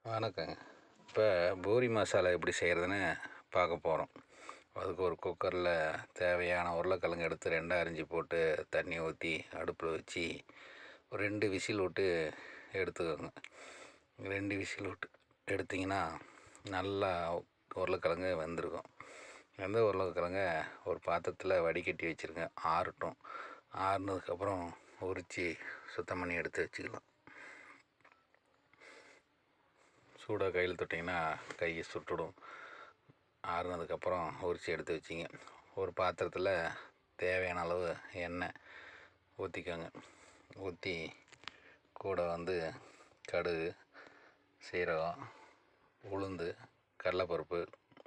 வணக்கங்க. இப்போ பூரி மசாலா எப்படி செய்கிறதுன்னு பார்க்க போகிறோம். அதுக்கு ஒரு குக்கரில் தேவையான உருளைக்கிழங்கு எடுத்து ரெண்டாக அரிஞ்சு போட்டு தண்ணி ஊற்றி அடுப்பில் வச்சு ஒரு 2 விசில் விட்டு எடுத்துக்கோங்க. 2 விசில் விட்டு எடுத்திங்கன்னா நல்லா உருளைக்கிழங்கு வெந்திருக்கும். வெந்த உருளைக்கிழங்க ஒரு பாத்திரத்தில் வடிகட்டி வச்சுருங்க, ஆறட்டும். ஆறுனதுக்கப்புறம் உரித்து சுத்தம் பண்ணி எடுத்து வச்சுக்கலாம். சூடாக கையில் தொட்டிங்கன்னா கையை சுட்டுடும். ஆறுனதுக்கப்புறம் உரித்து எடுத்து வச்சிங்க. ஒரு பாத்திரத்தில் தேவையான அளவு எண்ணெய் ஊற்றிக்கோங்க. ஊற்றி கூட கடுகு, சீரகம், உளுந்து, கடலைப்பருப்பு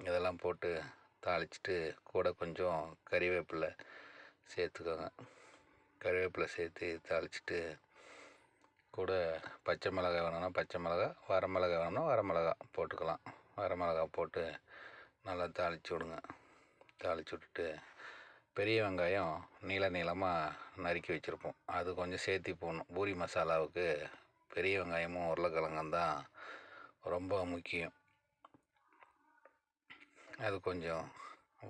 இதெல்லாம் போட்டு தாளிச்சிட்டு கூட கொஞ்சம் கறிவேப்பிலை சேர்த்துக்கோங்க. கறிவேப்பிலை சேர்த்து தாளிச்சிட்டு கூட பச்சை மிளகாய் வேணும்னா பச்சை மிளகாய், வரமிளகாய் வேணும்னா வரமிளகாய் போட்டுக்கலாம். வரமிளகாய் போட்டு நல்லா தாளித்து விடுங்க. தாளித்து விட்டுட்டு பெரிய வெங்காயம் நீளமாக நறுக்கி வச்சுருப்போம், அது கொஞ்சம் சேர்த்தி போடணும். பூரி மசாலாவுக்கு பெரிய வெங்காயமும் உருளைக்கிழங்கும் தான் ரொம்ப முக்கியம். அது கொஞ்சம்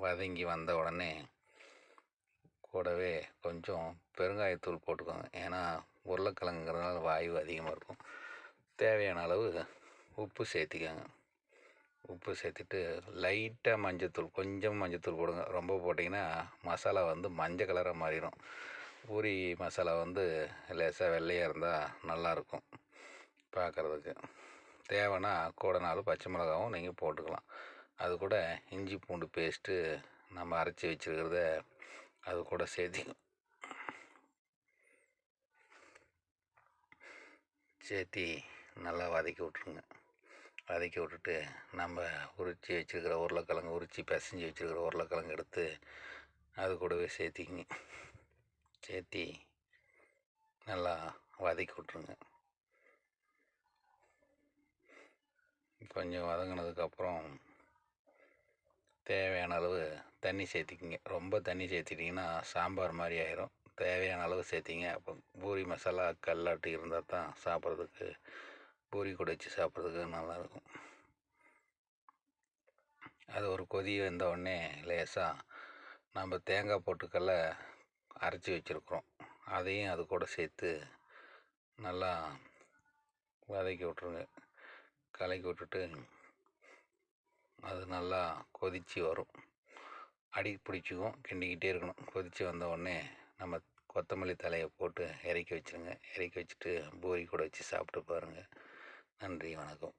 வதங்கி வந்த உடனே கூடவே கொஞ்சம் பெருங்காயத்தூள் போட்டுக்கோங்க. ஏன்னா உருளைக்கிழங்குங்கிறதுனால வாயு அதிகமாக இருக்கும். தேவையான அளவு உப்பு சேர்த்திக்கோங்க. உப்பு சேர்த்துட்டு லைட்டாக மஞ்சத்தூள், கொஞ்சம் மஞ்சத்தூள் போடுங்க. ரொம்ப போட்டிங்கன்னா மசாலா மஞ்சள் கலராக மாறிடும். பூரி மசாலா லேசாக வெள்ளையாக இருந்தால் நல்லாயிருக்கும் பார்க்குறதுக்கு. தேவைன்னா கூட 4 பச்சை மிளகாவும் நீங்கள் போட்டுக்கலாம். அது கூட இஞ்சி பூண்டு பேஸ்ட்டு நம்ம அரைச்சி வச்சுருக்கிறத அது கூட சேர்த்தி நல்லா வதக்கி விட்ருங்க. வதக்கி விட்டுட்டு நம்ம உரித்து வச்சுருக்கிற உருளைக்கிழங்கு, பிசைஞ்சு வச்சுருக்கிற உருளைக்கிழங்கு எடுத்து அது கூடவே சேர்த்திக்கிங்க. சேர்த்தி நல்லா வதக்கி விட்ருங்க. கொஞ்சம் வதங்கினதுக்கப்புறம் தேவையான அளவு தண்ணி சேர்த்திக்கிங்க. ரொம்ப தண்ணி சேர்த்திட்டிங்கன்னா சாம்பார் மாதிரி ஆயிரும். தேவையான அளவு சேர்த்திங்க. அப்போ பூரி மசாலா கல்லாட்டி இருந்தால் தான் சாப்பிட்றதுக்கு, பூரி கூட வச்சு சாப்பிட்றதுக்கு நல்லாயிருக்கும். அது ஒரு கொதி வந்த உடனே லேசாக நம்ம தேங்காய் போட்டுக்கல்ல அரைச்சி வச்சுருக்குறோம், அதையும் அது கூட சேர்த்து நல்லா வதக்கி விட்ருங்க. கலக்கி விட்டுட்டு அது நல்லா கொதித்து வரும். அடி பிடிச்சிக்கும், கிண்டிக்கிட்டே இருக்கணும். கொதித்து வந்த உடனே நம்ம கொத்தமல்லி தலையை போட்டு இறக்கி வச்சுருங்க. இறக்கி வச்சுட்டு பூரி கூட வச்சு சாப்பிட்டு பாருங்கள். நன்றி, வணக்கம்.